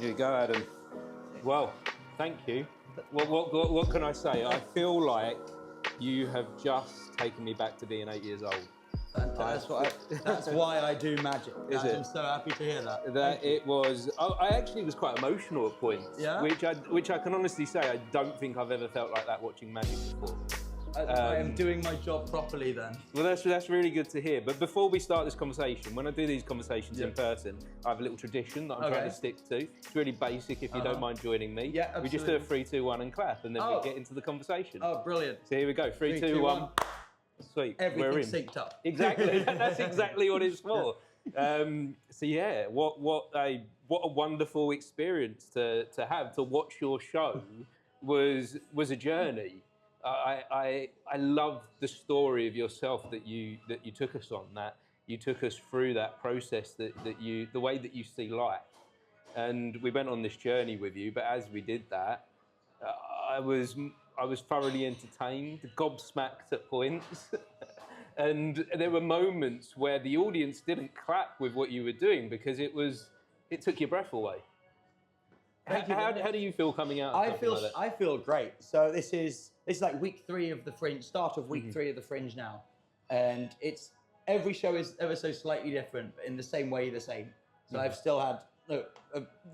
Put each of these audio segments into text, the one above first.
Here you go, Adam. Well, thank you. What can I say? I feel like you have just taken me back to being 8 years old. That's why I do magic. Is it? I'm so happy to hear that. That it was. I actually was quite emotional at points. Yeah? Which I can honestly say I don't think I've ever felt like that watching magic before. I am doing my job properly then. Well, that's really good to hear. But before we start this conversation, when I do these conversations in person, I have a little tradition that I'm trying to stick to. It's really basic if you don't mind joining me. Yeah, absolutely. We just do a 3, 2, 1 and clap, and then we get into the conversation. Oh, brilliant. So here we go. 3, 2, 1. Sweet. Everything's synced up. Exactly. That's exactly what it's for. So yeah, what a wonderful experience to have. To watch your show was a journey. I loved the story of yourself that you took us on. That you took us through that process. The way that you see life, and we went on this journey with you. But as we did that, I was thoroughly entertained, gobsmacked at points, and there were moments where the audience didn't clap with what you were doing because it took your breath away. How do you feel coming out? I feel great. So this is like week 3 of the Fringe, start of week 3 of the Fringe now, and every show is ever so slightly different, but in the same way the same. So I've still had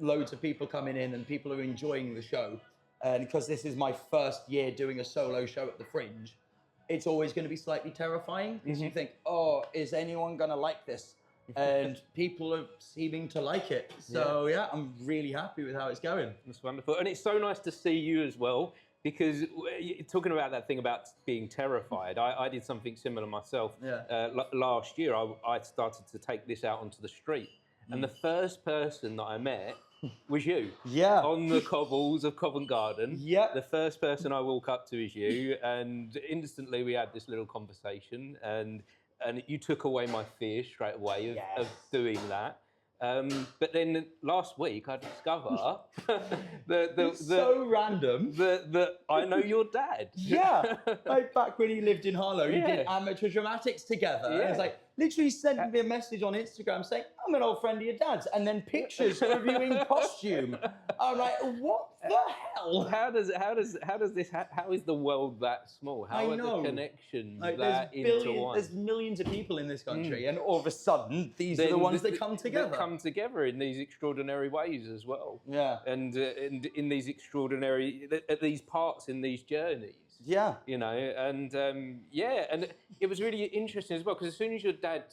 loads of people coming in and people are enjoying the show, and because this is my first year doing a solo show at the Fringe, it's always going to be slightly terrifying because you think, oh, is anyone going to like this? And people are seeming to like it. So yeah, I'm really happy with how it's going. That's wonderful. And it's so nice to see you as well, because talking about that thing about being terrified, I did something similar myself. Last year, I started to take this out onto the street. And the first person that I met was you. Yeah. On the cobbles of Covent Garden. Yep. The first person I walk up to is you. And instantly we had this little conversation, and you took away my fear straight away of doing that. But then last week I discover so random that I know your dad. Yeah, like back when he lived in Harlow, you did amateur dramatics together. Yeah. It's like literally sent me a message on Instagram saying, "I'm an old friend of your dad's," and then pictures of you in costume. I'm like, what the hell? How is the world that small? How are the connections that intertwined? There's millions of people in this country, and all of a sudden, these are the ones that come together. That come together in these extraordinary ways as well. Yeah. And in these extraordinary, at these parts in these journeys. Yeah. You know, and and it was really interesting as well, because as soon as your dad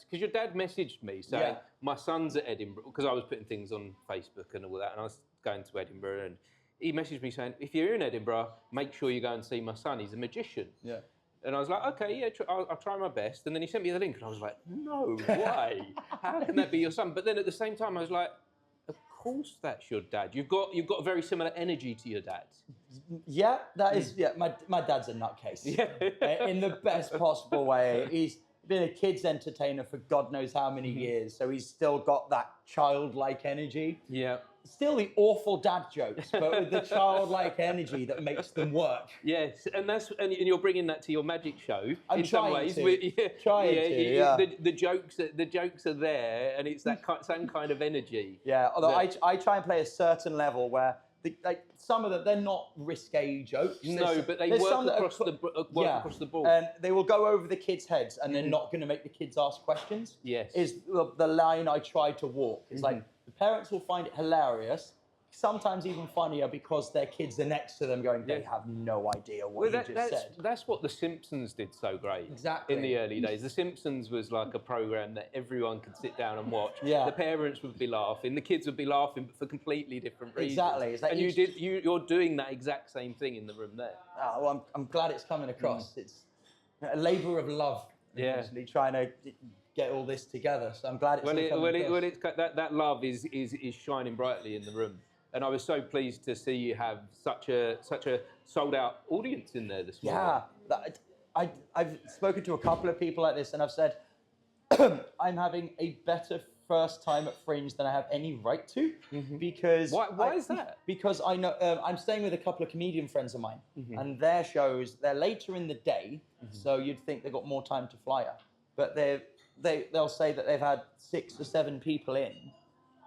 messaged me saying, my son's at Edinburgh, because I was putting things on Facebook and all that, and I was going to Edinburgh, and he messaged me saying, if you're in Edinburgh, make sure you go and see my son, he's a magician. Yeah. And I was like, okay, yeah, I'll try my best. And then he sent me the link, and I was like, no way. How can that be your son? But then at the same time, I was like, of course that's your dad. You've got a very similar energy to your dad. Yeah, that is. Yeah, my dad's a nutcase. Yeah. In the best possible way. He's been a kids entertainer for God knows how many years, so he's still got that childlike energy. Yeah. Still the awful dad jokes, but with the childlike energy that makes them work. Yes, and you're bringing that to your magic show. I'm trying to. The jokes are there, and it's that same kind of energy. Yeah, although I try and play a certain level where some of them, they're not risque jokes. No, but they work across the board. And they will go over the kids' heads, and they're not going to make the kids ask questions. Yes. Is the line I try to walk. It's like the parents will find it hilarious, sometimes even funnier because their kids are next to them going, they have no idea what you just said. That's what The Simpsons did so great. Exactly. In the early days. The Simpsons was like a program that everyone could sit down and watch. Yeah. The parents would be laughing, the kids would be laughing, but for completely different reasons. Exactly. It's like and you're doing that exact same thing in the room there. Oh, well, I'm glad it's coming across. It's a labour of love. Yeah. Actually trying to get all this together. So I'm glad it's coming across. That love is shining brightly in the room. And I was so pleased to see you have such a sold out audience in there this morning. Yeah, I've spoken to a couple of people like this, and I've said I'm having a better first time at Fringe than I have any right to, because why is that? Because I know I'm staying with a couple of comedian friends of mine, and their shows they're later in the day, so you'd think they've got more time to flyer, but they'll say that they've had 6 or 7 people in,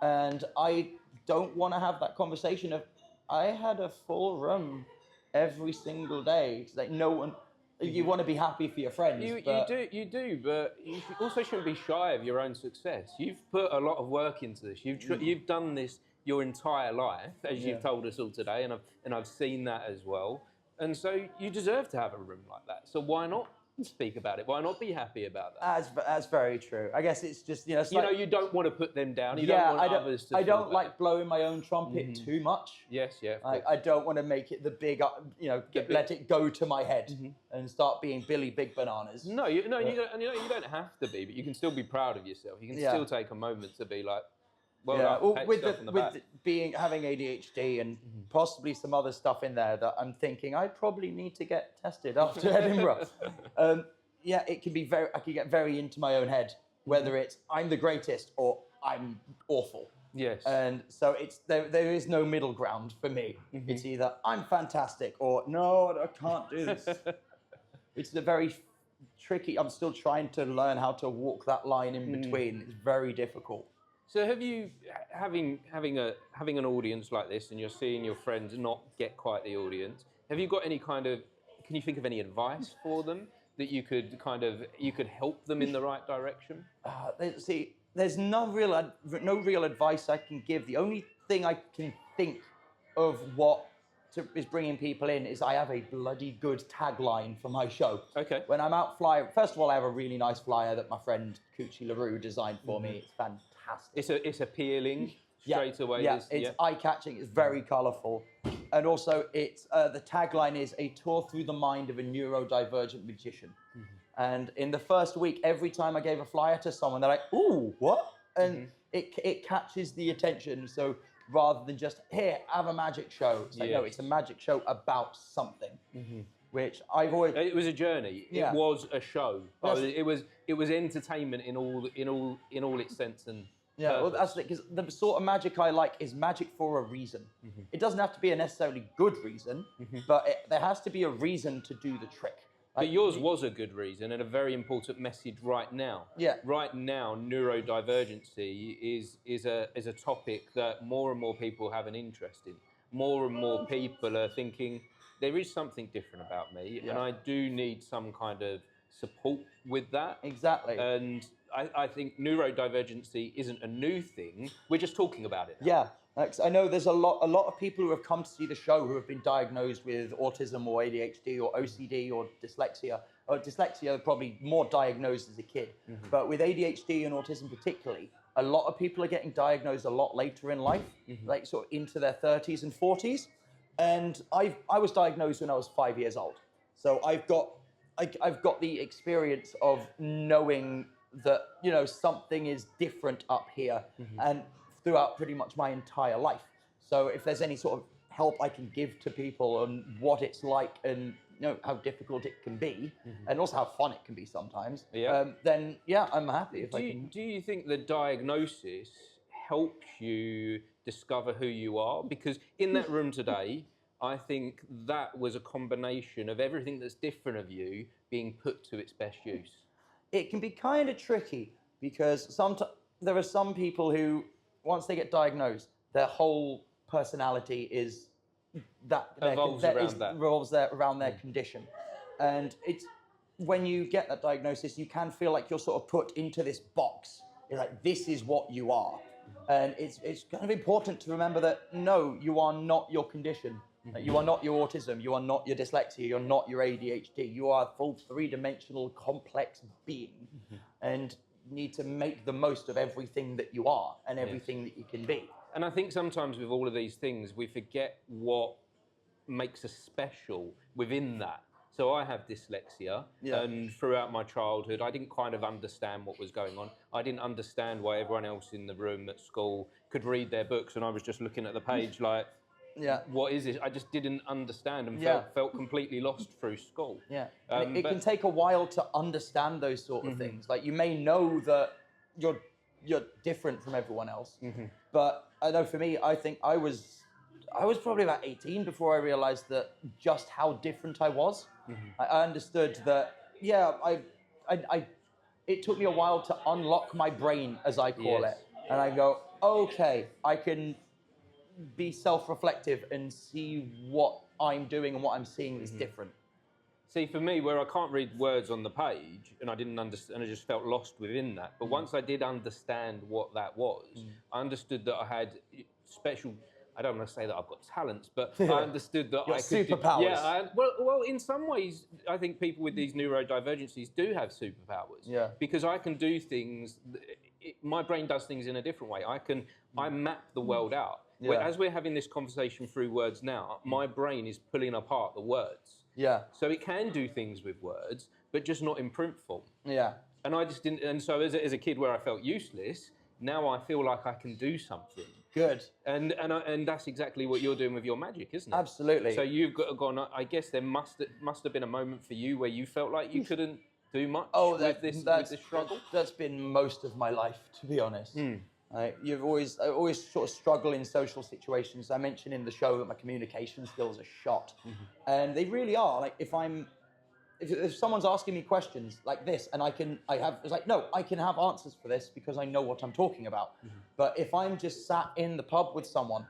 and I don't want to have that conversation of, I had a full room every single day. It's like no one. You want to be happy for your friends. You but do, but you also shouldn't be shy of your own success. You've put a lot of work into this. You've done this your entire life, as you've told us all today, and I've seen that as well. And so you deserve to have a room like that. So why not speak about it? Why not be happy about that? That's very true. I guess it's just, it's you don't want to put them down. You don't want others to. I don't like blowing my own trumpet too much. Yes, yeah. I don't want to make it the big, let it go to my head and start being Billy Big Bananas. No, you don't have to be, but you can still be proud of yourself. You can still take a moment to be like, with having ADHD and possibly some other stuff in there that I'm thinking I probably need to get tested after Edinburgh. It can be I can get very into my own head, whether it's I'm the greatest or I'm awful. Yes. And so there is no middle ground for me. It's either I'm fantastic or no, I can't do this. It's a very tricky. I'm still trying to learn how to walk that line in between. It's very difficult. So have you, having an audience like this, and you're seeing your friends not get quite the audience, have you got any kind of, can you think of any advice for them that you could help them in the right direction? There's no real advice I can give. The only thing I can think of is bringing people in is I have a bloody good tagline for my show. Okay. When I'm out flying, first of all, I have a really nice flyer that my friend Coochie LaRue designed for me. It's fantastic. It's appealing straight away. It's eye-catching. It's very colourful, and also it's the tagline is a tour through the mind of a neurodivergent magician. And in the first week, every time I gave a flyer to someone, they're like, "Ooh, what?" And it catches the attention. So rather than just here, have a magic show, it's like no, it's a magic show about something. Which I've always. It was a journey. Yeah. It was a show. Yes. It was entertainment in all its sense and. Yeah, well, that's it, because the sort of magic I like is magic for a reason. It doesn't have to be a necessarily good reason, but there has to be a reason to do the trick. But yours was a good reason and a very important message right now. Yeah. Right now, neurodivergency is a topic that more and more people have an interest in. More and more people are thinking, there is something different about me, and I do need some kind of support with that. Exactly. And I think neurodivergency isn't a new thing. We're just talking about it now. Yeah. I know there's a lot of people who have come to see the show who have been diagnosed with autism or ADHD or OCD or dyslexia. Or dyslexia probably more diagnosed as a kid. But with ADHD and autism particularly, a lot of people are getting diagnosed a lot later in life, like sort of into their 30s and 40s. And I was diagnosed when I was 5 years old. So I've got the experience of knowing that, something is different up here and throughout pretty much my entire life. So if there's any sort of help I can give to people on what it's like and how difficult it can be and also how fun it can be sometimes, then I'm happy if I can. Do you think the diagnosis helps you discover who you are? Because in that room today, I think that was a combination of everything that's different of you being put to its best use. It can be kind of tricky because there are some people who, once they get diagnosed, their whole personality is revolves around their condition. And it's when you get that diagnosis, you can feel like you're sort of put into this box. You're like, this is what you are. And it's kind of important to remember that, no, you are not your condition. You are not your autism, you are not your dyslexia, you're not your ADHD. You are a full three-dimensional complex being and need to make the most of everything that you are and everything that you can be. And I think sometimes with all of these things, we forget what makes us special within that. So I have dyslexia, and throughout my childhood, I didn't kind of understand what was going on. I didn't understand why everyone else in the room at school could read their books, and I was just looking at the page like, what is this? I just didn't understand and felt completely lost through school. Yeah, it can take a while to understand those sort of things. Like you may know that you're different from everyone else, but I know for me, I think I was probably about 18 before I realized that just how different I was. I understood that. It took me a while to unlock my brain, as I call it, and I go, okay, I can be self-reflective and see what I'm doing and what I'm seeing is different. See, for me, where I can't read words on the page, and I didn't understand, I just felt lost within that. But once I did understand what that was, I understood that I had special. I don't want to say that I've got talents, but I understood that I could. Superpowers. Well, in some ways, I think people with these neurodivergencies do have superpowers. Yeah. Because I can do things. My brain does things in a different way. I map the world out. Yeah. As we're having this conversation through words now, my brain is pulling apart the words. Yeah. So it can do things with words, but just not in print form. Yeah. And I just didn't. And so as a kid, where I felt useless, now I feel like I can do something. Good. And that's exactly what you're doing with your magic, isn't it? Absolutely. So you've gone. I guess there must have been a moment for you where you felt like you couldn't do much with this struggle. That's been most of my life, to be honest. I always sort of struggle in social situations. I mentioned in the show that my communication skills are shot, and they really are. Like if someone's asking me questions like this, and I can have answers for this because I know what I'm talking about. But if I'm just sat in the pub with someone,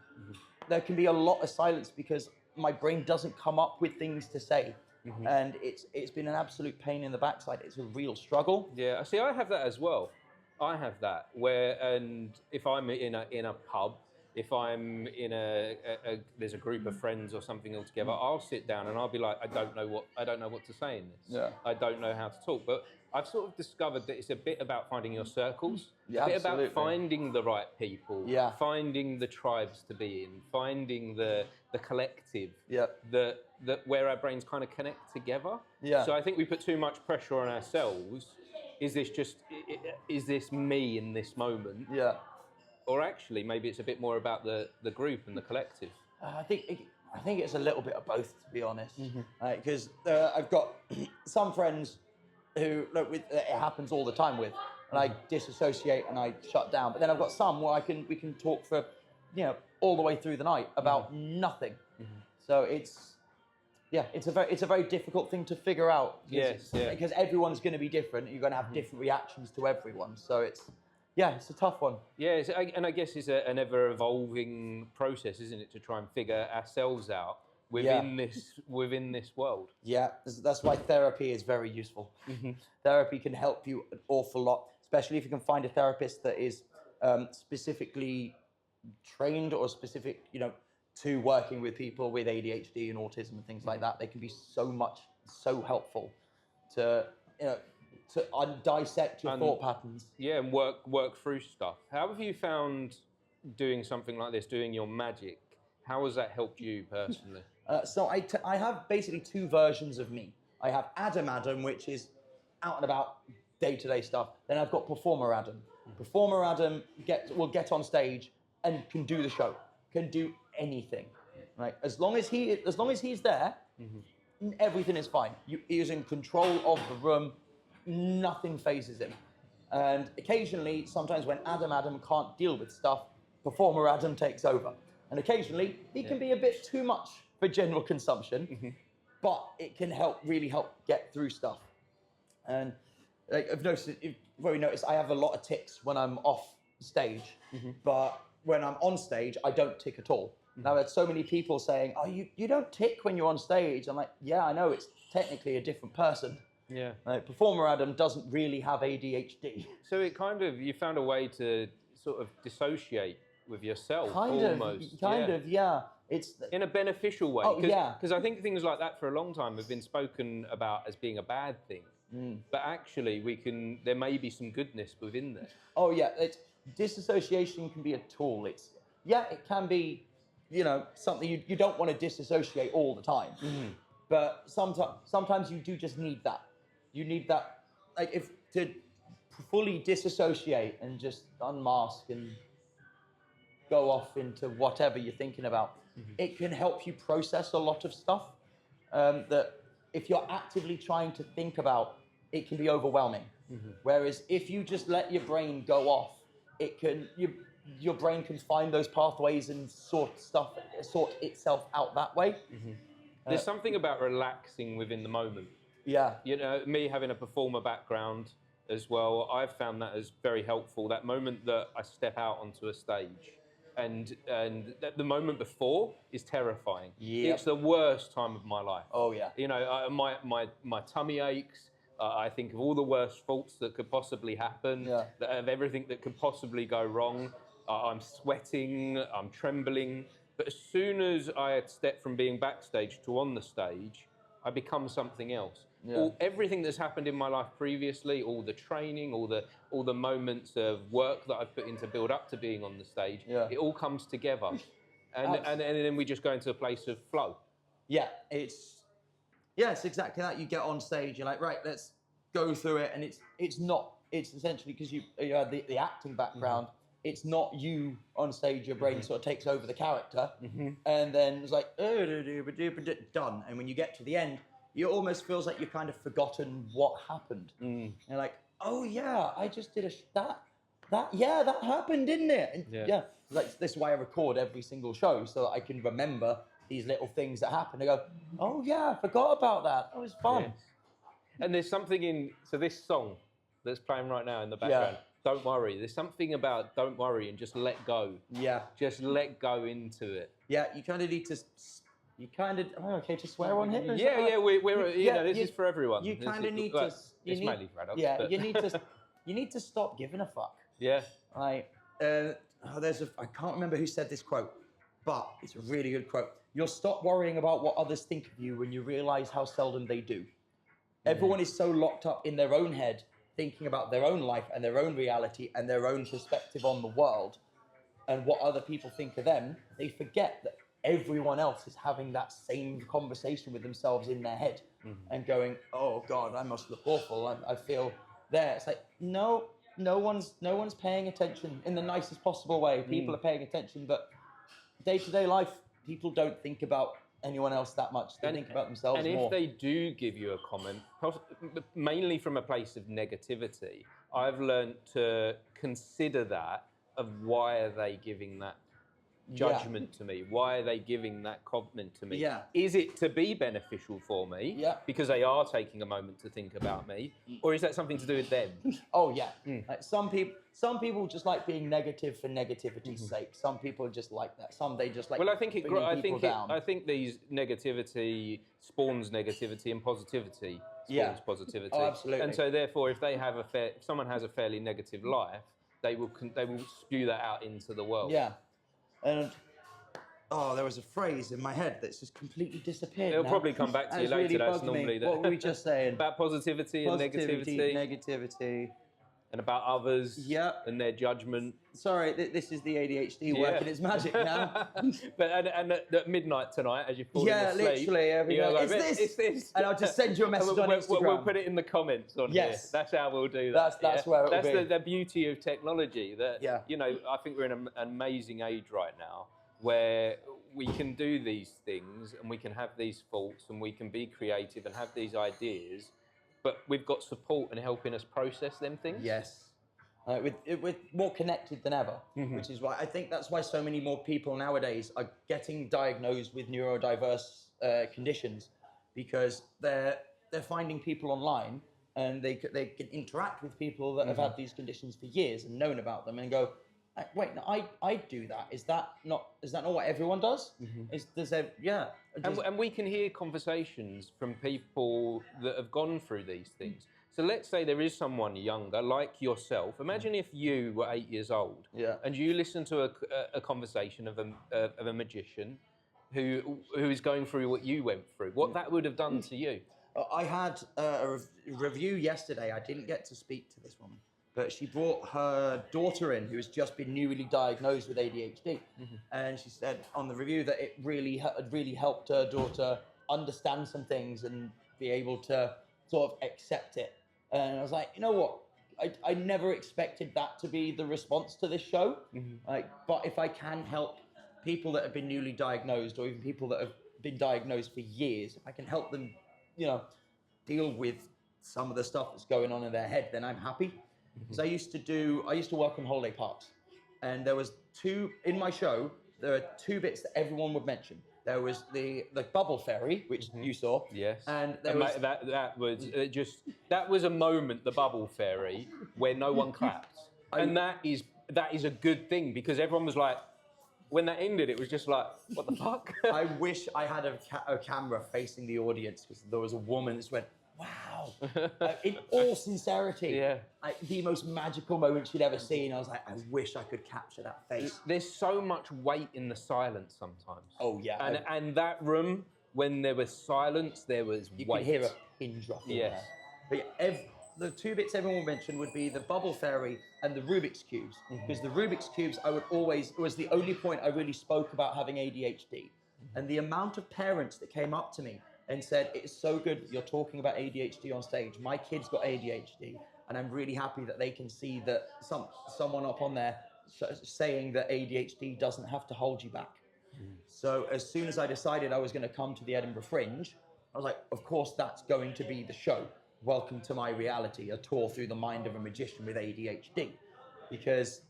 there can be a lot of silence because my brain doesn't come up with things to say. And it's been an absolute pain in the backside. It's a real struggle. Yeah, see, I have that as well. I have that and if I'm in a pub, if I'm in there's a group of friends or something all together, I'll sit down and I'll be like, I don't know what to say in this. Yeah. I don't know how to talk. But I've sort of discovered that it's a bit about finding your circles, Yeah, a bit absolutely. about finding the right people, Yeah. finding the tribes to be in, finding the collective, Yeah. that where our brains kind of connect together. Yeah. So I think we put too much pressure on ourselves. Is this me in this moment? Yeah. Or actually, maybe it's a bit more about the group and the collective. I think it's a little bit of both, to be honest. Because I've got some friends who it happens all the time with, and I disassociate and I shut down. But then I've got some where we can talk for, all the way through the night about nothing. So it's a very difficult thing to figure out. Yes, yeah. Because everyone's going to be different. You're going to have different reactions to everyone. So it's a tough one. Yeah, and I guess it's an ever-evolving process, isn't it, to try and figure ourselves out within this world. Yeah, that's why therapy is very useful. Therapy can help you an awful lot, especially if you can find a therapist that is specifically trained or specific, to working with people with ADHD and autism and things like that. They can be so helpful to dissect your thought patterns. Yeah, and work through stuff. How have you found doing something like this, doing your magic? How has that helped you personally? So I have basically two versions of me. I have Adam, which is out and about day-to-day stuff. Then I've got Performer Adam. Performer Adam will get on stage and can do the show, can do anything. Right? As long as he's there, everything is fine. He is in control of the room. Nothing phases him. And occasionally, sometimes when Adam can't deal with stuff, Performer Adam takes over. And occasionally, he can be a bit too much for general consumption, but it can really help get through stuff. And you've probably noticed I have a lot of tics when I'm off stage, but when I'm on stage, I don't tick at all. Now, I've had so many people saying, "Oh, you don't tick when you're on stage." I'm like, yeah, I know, it's technically a different person. Yeah. Performer Adam doesn't really have ADHD. So you found a way to sort of dissociate with yourself, almost. Kind of, yeah. It's in a beneficial way. Oh, yeah. Because I think things like that for a long time have been spoken about as being a bad thing. But actually, there may be some goodness within there. Oh, yeah. Disassociation can be a tool. It can be, something you don't want to disassociate all the time. But sometimes you do just need that. You need that, to fully disassociate and just unmask and go off into whatever you're thinking about. It can help you process a lot of stuff that if you're actively trying to think about, it can be overwhelming. Whereas if you just let your brain go off, your brain can find those pathways and sort itself out that way. There's something about relaxing within the moment. Yeah. Me having a performer background as well, I've found that as very helpful. That moment that I step out onto a stage and the moment before is terrifying. Yep. It's the worst time of my life. Oh yeah. You know, my tummy aches. I think of all the worst faults that could possibly happen, of everything that could possibly go wrong. I'm sweating, I'm trembling. But as soon as I step from being backstage to on the stage, I become something else. Yeah. Everything that's happened in my life previously, all the training, all the moments of work that I've put in to build up to being on the stage, it all comes together. And then we just go into a place of flow. Yeah, it's exactly that. You get on stage, you're like, right, let's go through it, and it's essentially, because you had the acting background, it's not you on stage, your brain sort of takes over the character, and then it's like, done. And when you get to the end, it almost feels like you've kind of forgotten what happened. You're like, oh yeah, I just did that happened, didn't it? And like, this is why I record every single show, so that I can remember these little things that happen. I go, oh yeah, I forgot about that. That was fun. Yes. And there's something so this song that's playing right now in the background, Don't Worry. There's something about don't worry and just let go. Yeah. Just let go into it. Yeah, you kind of need to. Okay to swear on here? This is for everyone. You kind of need to. It's mainly for adults. Yeah, you need to stop giving a fuck. Yeah. Like, I can't remember who said this quote, but it's a really good quote. You'll stop worrying about what others think of you when you realise how seldom they do. Everyone is so locked up in their own head, thinking about their own life and their own reality and their own perspective on the world and what other people think of them, they forget that everyone else is having that same conversation with themselves in their head and going, oh God, I must look awful. I feel there. It's like, no one's paying attention in the nicest possible way. People are paying attention, but day-to-day life, people don't think about anyone else that much. They think about themselves more. And if they do give you a comment, mainly from a place of negativity, I've learned to consider that of why are they giving that judgment to me? Why are they giving that comment to me? Yeah. Is it to be beneficial for me? Yeah. Because they are taking a moment to think about me? Or is that something to do with them? Oh yeah. Like some people just like being negative for negativity's sake. Some people just like that. Some they just like. Well, I think these negativity spawns negativity, and positivity spawns positivity. Oh, absolutely. And so therefore, if someone has a fairly negative life, they will spew that out into the world. Yeah. And there was a phrase in my head that's just completely disappeared. It'll probably come back to you later. That's normally what were we just saying? About positivity and negativity. And about others and their judgment. Sorry, this is the ADHD working its magic now. But at midnight tonight, as you fall asleep, literally every day. It's this. And I'll just send you a message on Instagram. We'll put it in the comments on here. That's how we'll do that. That's where it'll be. That's the beauty of technology. That I think we're in an amazing age right now where we can do these things and we can have these thoughts and we can be creative and have these ideas. But we've got support and helping us process them things. Yes. We're more connected than ever, which is why I think that's why so many more people nowadays are getting diagnosed with neurodiverse conditions, because they're finding people online and they can interact with people that have had these conditions for years and known about them and go, wait, no, I do that. Is that not what everyone does? And we can hear conversations from people that have gone through these things. So let's say there is someone younger, like yourself. Imagine if you were 8 years old and you listened to a conversation of a magician who is going through what you went through. What that would have done to you. I had a review yesterday. I didn't get to speak to this woman, but she brought her daughter in, who has just been newly diagnosed with ADHD. And she said on the review that it really helped her daughter understand some things and be able to sort of accept it. And I was like, you know what? I never expected that to be the response to this show. But if I can help people that have been newly diagnosed, or even people that have been diagnosed for years, if I can help them, deal with some of the stuff that's going on in their head, then I'm happy. Because I used to work on holiday parks, and there was in my show, there are two bits that everyone would mention. There was the bubble fairy, which you saw. Yes. And that was a moment, the bubble fairy, where no one clapped. And that is a good thing, because everyone was like, when that ended, it was just like, what the fuck? I wish I had a camera facing the audience, because there was a woman that just went, wow. In all sincerity, Yeah. The most magical moment she'd ever seen. I was like, I wish I could capture that face. There's so much weight in the silence sometimes. Oh, yeah. And that room, when there was silence, there was You weight. could hear a pin drop in Yes. there. But yeah, the two bits everyone will mention would be the bubble fairy and the Rubik's Cubes. Because the Rubik's Cubes, it was the only point I really spoke about having ADHD. And the amount of parents that came up to me and said, it's so good that you're talking about ADHD on stage. My kid's got ADHD, and I'm really happy that they can see that someone up on there saying that ADHD doesn't have to hold you back. So as soon as I decided I was going to come to the Edinburgh Fringe, I was like, of course that's going to be the show. Welcome to my reality, a tour through the mind of a magician with ADHD. Because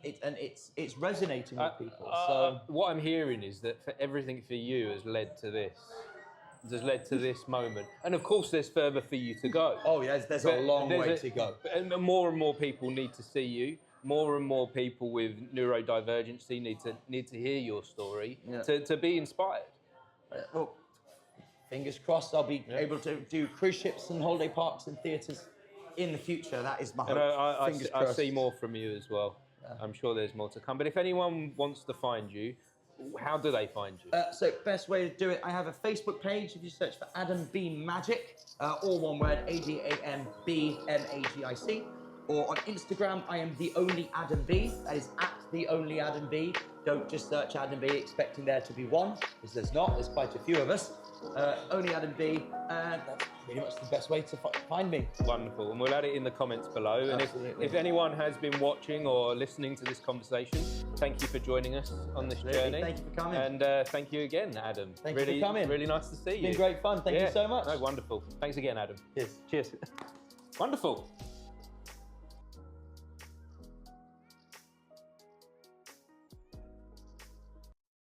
it's resonating with people. So what I'm hearing is that everything for you has led to this. Has led to this moment, and of course, there's further for you to go. Oh, yes, there's a long way to go. And more people need to see you. More and more people with neurodivergency need to hear your story to be inspired. Well, fingers crossed, I'll be able to do cruise ships and holiday parks and theatres in the future. That is my hope. And I see more from you as well. Yeah. I'm sure there's more to come. But if anyone wants to find you, how do they find you? So best way to do it, I have a Facebook page. If you search for Adam B Magic, all one word, ADAMBMAGIC. Or on Instagram, I am the only Adam B. That is at the only Adam B. Don't just search Adam B expecting there to be one, because there's not. There's quite a few of us. Only Adam B. And that's pretty much the best way to find me. Wonderful. And we'll add it in the comments below. And if anyone has been watching or listening to this conversation, thank you for joining us on this journey. Thank you for coming. And thank you again, Adam. Thank you for coming. Really nice to see you. It's been great fun. Thank you so much. No, wonderful. Thanks again, Adam. Cheers. Cheers. Wonderful.